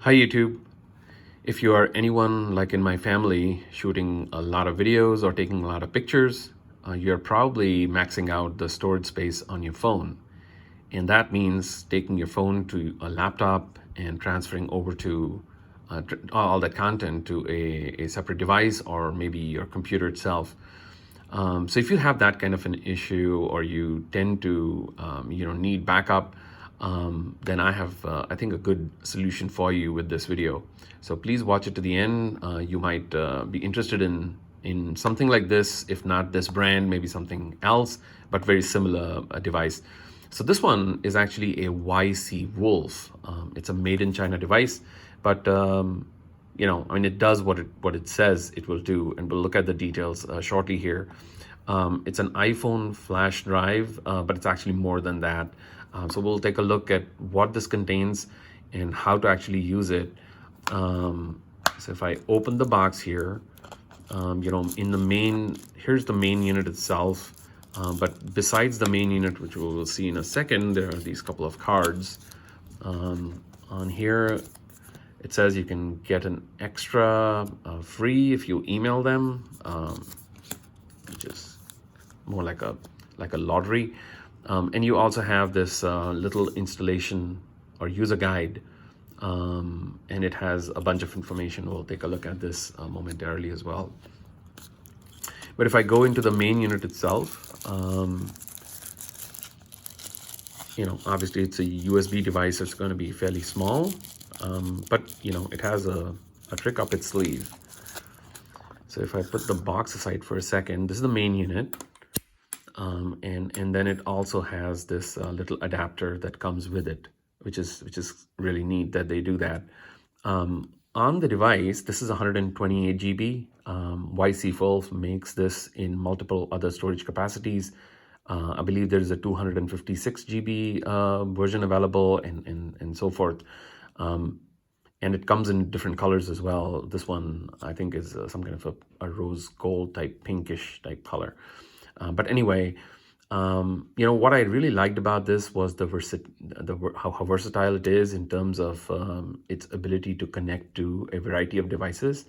Hi YouTube. If you are anyone like in my family shooting a lot of videos or taking a lot of pictures, you're probably maxing out the storage space on your phone. And that means taking your phone to a laptop and transferring over to all that content to a separate device or maybe your computer itself. So if you have that kind of an issue or you tend to need backup, then I have I think a good solution for you with this video. So please watch it to the end. You might be interested in something like this, if not this brand, maybe something else, but very similar device. So this one is actually a YSeaWolf. It's a made in China device, but it does what it says it will do, and we'll look at the details shortly here. It's an iPhone flash drive, but it's actually more than that. So we'll take a look at what this contains and how to actually use it. So if I open the box here, in the main, here's the main unit itself. But besides the main unit, which we will see in a second, there are these couple of cards. On here, it says you can get an extra free if you email them, which is more like a lottery. And you also have this little installation or user guide, and it has a bunch of information. We'll take a look at this momentarily as well. But if I go into the main unit itself, obviously it's a USB device, so it's going to be fairly small, but it has a trick up its sleeve. So if I put the box aside for a second, this is the main unit, and then it also has this little adapter that comes with it, which is really neat that they do that. On the device, this is 128 GB. YSeaWolf makes this in multiple other storage capacities. I believe there's a 256 GB version available, and so forth. And it comes in different colors as well. This one, I think, is some kind of a rose gold type, pinkish type color. But anyway, what I really liked about this was how versatile it is in terms of its ability to connect to a variety of devices.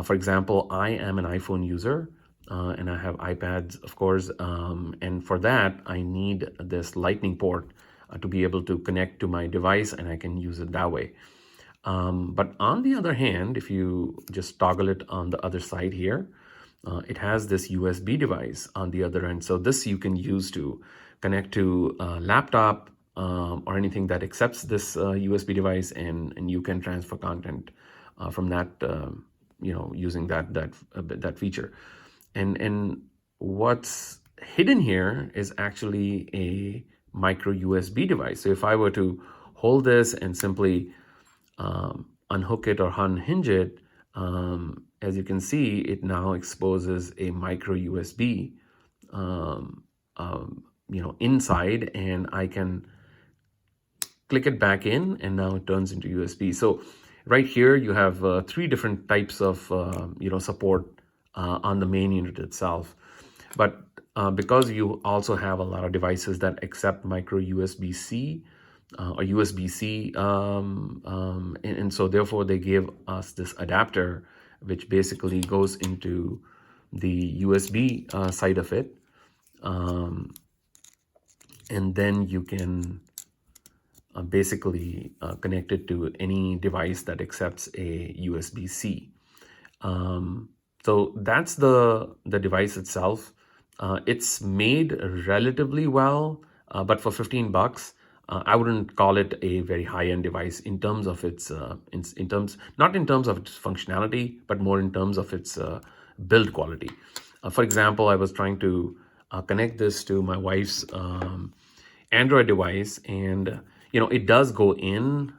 For example, I am an iPhone user, and I have iPads, of course, and for that, I need this Lightning port to be able to connect to my device, and I can use it that way. But on the other hand, if you just toggle it on the other side here, it has this USB device on the other end. So this you can use to connect to a laptop or anything that accepts this USB device, and you can transfer content from that, using that feature. And what's hidden here is actually a micro USB device. So if I were to hold this and simply unhook it or unhinge it, as you can see, it now exposes a micro USB, inside, and I can click it back in, and now it turns into USB. So right here, you have three different types of, support on the main unit itself. But because you also have a lot of devices that accept micro USB-C, or USB-C, and so therefore they gave us this adapter, which basically goes into the USB side of it, and then you can basically connect it to any device that accepts a USB-C. So that's the device itself. It's made relatively well, but for $15, I wouldn't call it a very high-end device in terms of its, not in terms of its functionality, but more in terms of its build quality. For example, I was trying to connect this to my wife's Android device, and it does go in,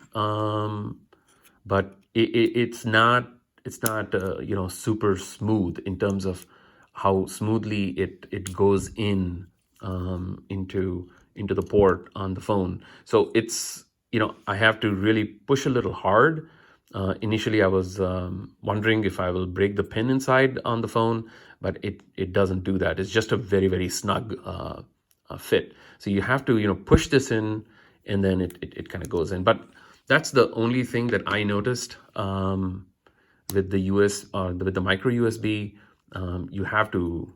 but it's not super smooth in terms of how smoothly it goes in into the port on the phone. So it's, I have to really push a little hard. Initially, I was wondering if I will break the pin inside on the phone, but it doesn't do that. It's just a very, very snug fit. So you have to, push this in, and then it kind of goes in. But That's the only thing that I noticed with the with the micro USB. You have to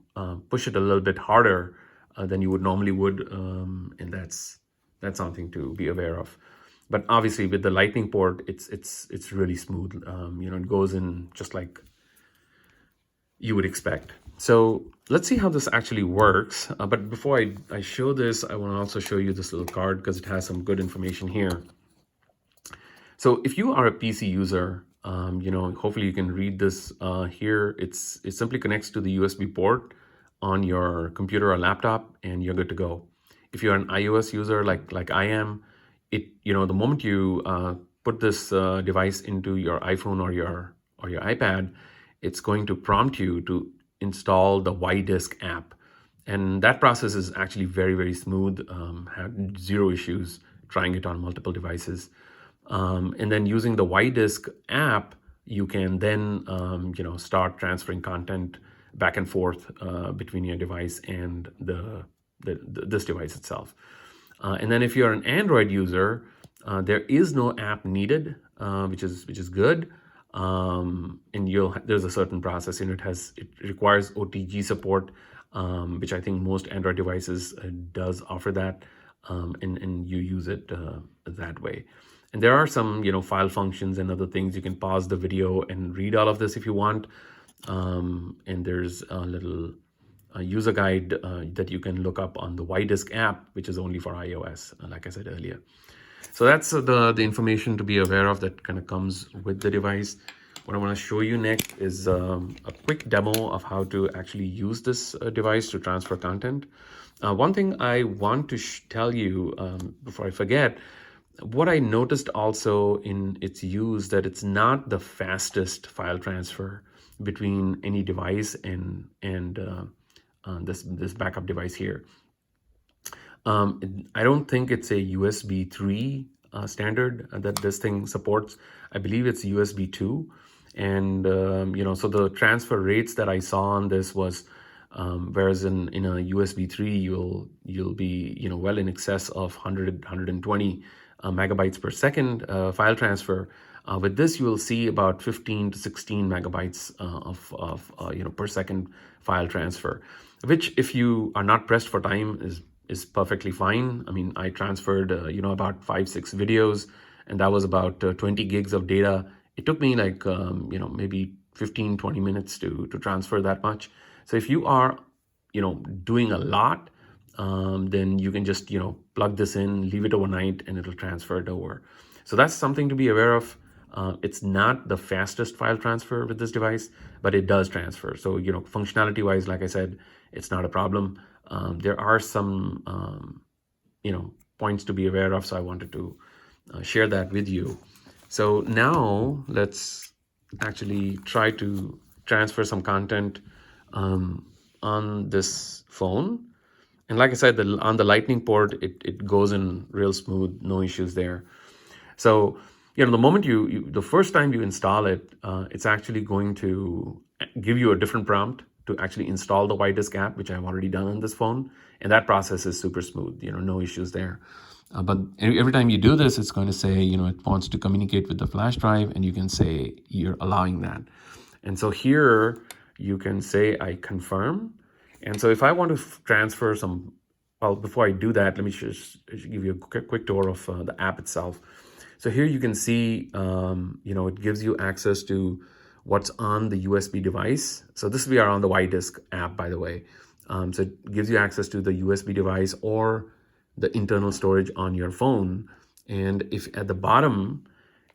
push it a little bit harder than you would normally would, and that's something to be aware of. But obviously, with the Lightning port, it's really smooth. It goes in just like you would expect. So let's see how this actually works. But before I show this, I want to also show you this little card because it has some good information here. So if you are a PC user, hopefully you can read this here. It simply connects to the USB port on your computer or laptop, and you're good to go. If you're an iOS user like I am, the moment you put this device into your iPhone or your iPad, it's going to prompt you to install the YDisk app, and that process is actually very, very smooth. Had zero issues trying it on multiple devices. And then using the YDisk app, you can then start transferring content back and forth between your device and this device itself. And then if you're an Android user, there is no app needed, which is good. And there's a certain process, and it requires OTG support, which I think most Android devices does offer that, and you use it that way. And there are some file functions and other things. You can pause the video and read all of this if you want. And there's a little user guide that you can look up on the YDisk app, which is only for iOS, like I said earlier. So that's the information to be aware of that kind of comes with the device. What I want to show you next is a quick demo of how to actually use this device to transfer content. One thing I want to tell you before I forget, what I noticed also in its use, that it's not the fastest file transfer between any device and this backup device here. I don't think it's a USB 3 standard that this thing supports. I believe it's USB 2. And, so the transfer rates that I saw on this was, whereas in a USB 3, you'll be, well in excess of 120 megabytes per second file transfer. With this, you will see about 15 to 16 megabytes per second file transfer, which if you are not pressed for time is perfectly fine. I mean, I transferred, about 5-6 videos, and that was about 20 gigs of data. It took me like, maybe 15-20 minutes to transfer that much. So if you are, doing a lot, then you can just, plug this in, leave it overnight, and it'll transfer it over. So that's something to be aware of. It's not the fastest file transfer with this device, but it does transfer. So, functionality wise, like I said, it's not a problem. There are some, points to be aware of. So I wanted to share that with you. So now let's actually try to transfer some content on this phone. And like I said, on the Lightning port, it goes in real smooth, no issues there. So, the moment the first time you install it, it's actually going to give you a different prompt to actually install the YDisk app, which I've already done on this phone. And that process is super smooth, no issues there. But every time you do this, it's going to say, it wants to communicate with the flash drive, and you can say you're allowing that. And so here you can say, I confirm. And so if I want to transfer some, well, before I do that, let me just give you a quick tour of the app itself. So here you can see, it gives you access to what's on the USB device. So we are on the YDisk app, by the way. So it gives you access to the USB device or the internal storage on your phone. And if at the bottom,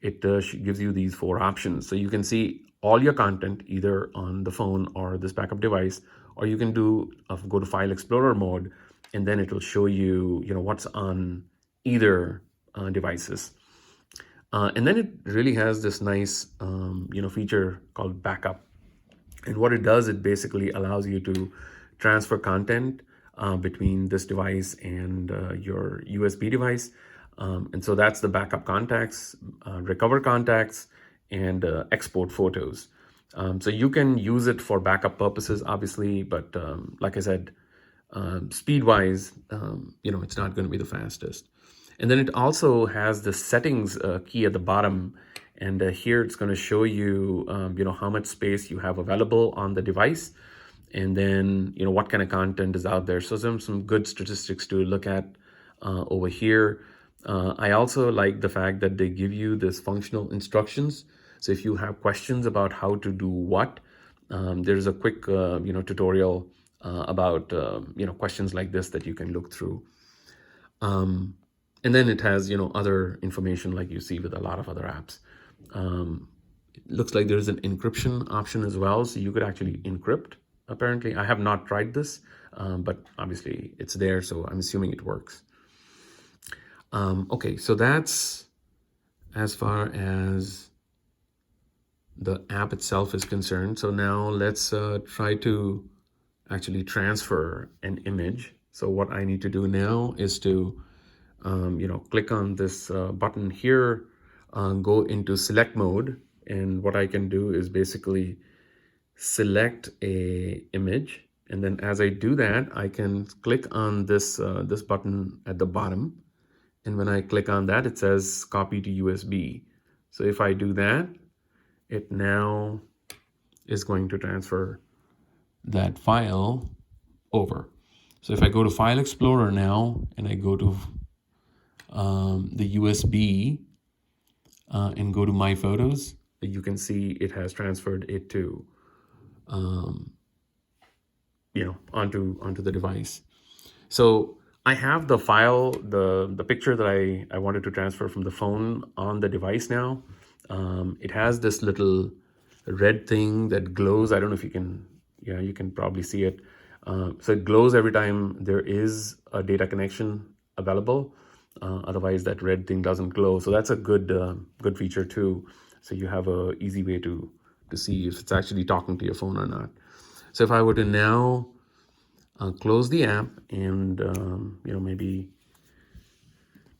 it gives you these 4 options. So you can see all your content either on the phone or this backup device, or you can go to File Explorer mode, and then it will show you, what's on either devices. And then it really has this nice, feature called backup. And what it does, it basically allows you to transfer content between this device and your USB device. And so that's the backup contacts, recover contacts, and export photos. So you can use it for backup purposes, obviously, but like I said, speed-wise, it's not going to be the fastest. And then it also has the settings key at the bottom. And here it's going to show you, how much space you have available on the device. And then, what kind of content is out there. So some good statistics to look at over here. I also like the fact that they give you this functional instructions. So if you have questions about how to do what, there's a quick, tutorial about, questions like this that you can look through. And then it has, other information like you see with a lot of other apps. It looks like there's an encryption option as well. So you could actually encrypt, apparently. I have not tried this, but obviously it's there. So I'm assuming it works. Okay, so that's as far as the app itself is concerned. So now let's try to actually transfer an image. So what I need to do now is to click on this button here, go into select mode. And what I can do is basically select a image. And then as I do that, I can click on this button at the bottom. And when I click on that, it says copy to USB. So if I do that, it now is going to transfer that file over. So if I go to File Explorer now, and I go to the USB and go to My Photos, you can see it has transferred it to, onto the device. So I have the file, the picture that I wanted to transfer from the phone on the device now. It has this little red thing that glows. I don't know if you can, you can probably see it. So it glows every time there is a data connection available. Otherwise, that red thing doesn't glow. So that's a good feature too. So you have a easy way to see if it's actually talking to your phone or not. So if I were to now close the app and maybe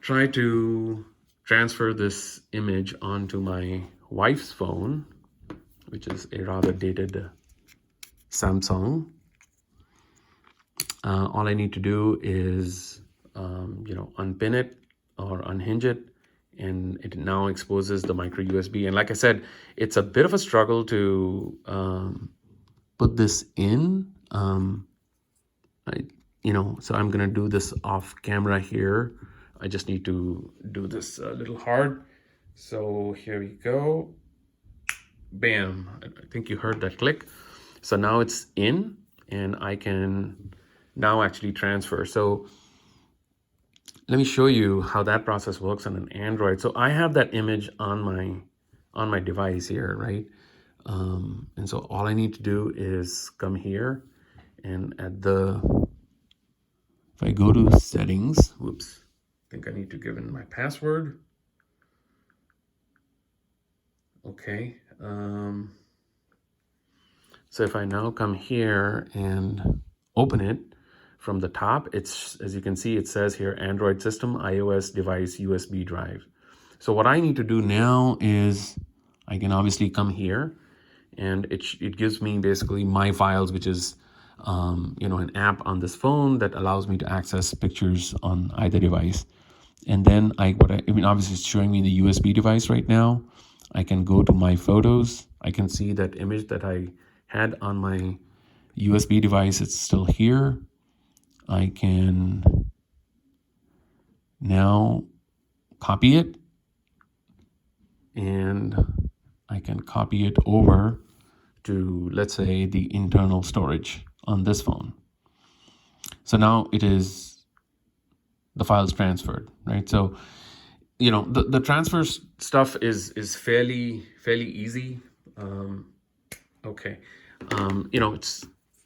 try to transfer this image onto my wife's phone, which is a rather dated Samsung. All I need to do is unpin it or unhinge it, and it now exposes the micro USB. And like I said, it's a bit of a struggle to put this in. So I'm gonna do this off camera here. I just need to do this a little hard. So here we go. Bam, I think you heard that click. So now it's in, and I can now actually transfer. So let me show you how that process works on an Android. So I have that image on my device here, right? And so all I need to do is come here, and if I go to settings, whoops, I think I need to give in my password. Okay. So if I now come here and open it from the top, it's, as you can see, it says here, Android system, iOS device, USB drive. So what I need to do now is I can obviously come here, and it gives me basically my files, which is an app on this phone that allows me to access pictures on either device. And then obviously it's showing me the USB device right now. I can go to my photos. I can see that image that I had on my USB device. It's still here. I can now copy it, and I can copy it over to, let's say, the internal storage on this phone. So now the file's transferred, right? So, the transfer stuff is fairly easy. Okay.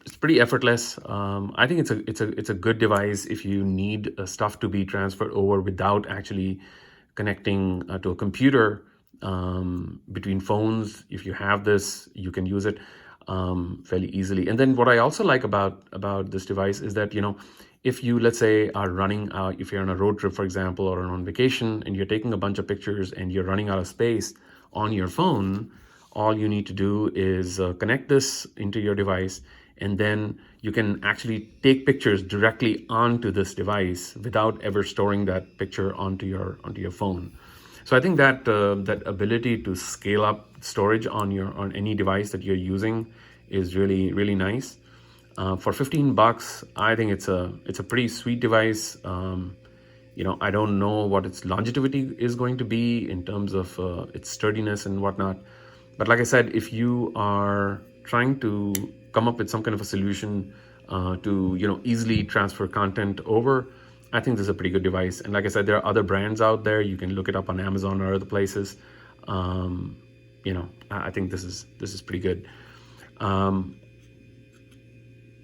It's pretty effortless. I think it's a good device if you need stuff to be transferred over without actually connecting to a computer. Between phones, if you have this, you can use it fairly easily. And then what I also like about this device is that, if you, let's say, are running out, if you're on a road trip, for example, or on vacation, and you're taking a bunch of pictures and you're running out of space on your phone, all you need to do is connect this into your device, and then you can actually take pictures directly onto this device without ever storing that picture onto your phone. So I think that that ability to scale up storage on any device that you're using is really nice. For $15, I think it's a pretty sweet device. I don't know what its longevity is going to be in terms of its sturdiness and whatnot. But like I said, if you are trying to come up with some kind of a solution to easily transfer content over, I think this is a pretty good device. And like I said, there are other brands out there. You can look it up on Amazon or other places. I think this is pretty good.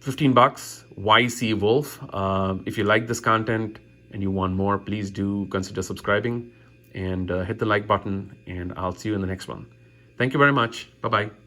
15 bucks, YSeaWolf. If you like this content and you want more, please do consider subscribing and hit the like button, and I'll see you in the next one. Thank you very much. Bye-bye.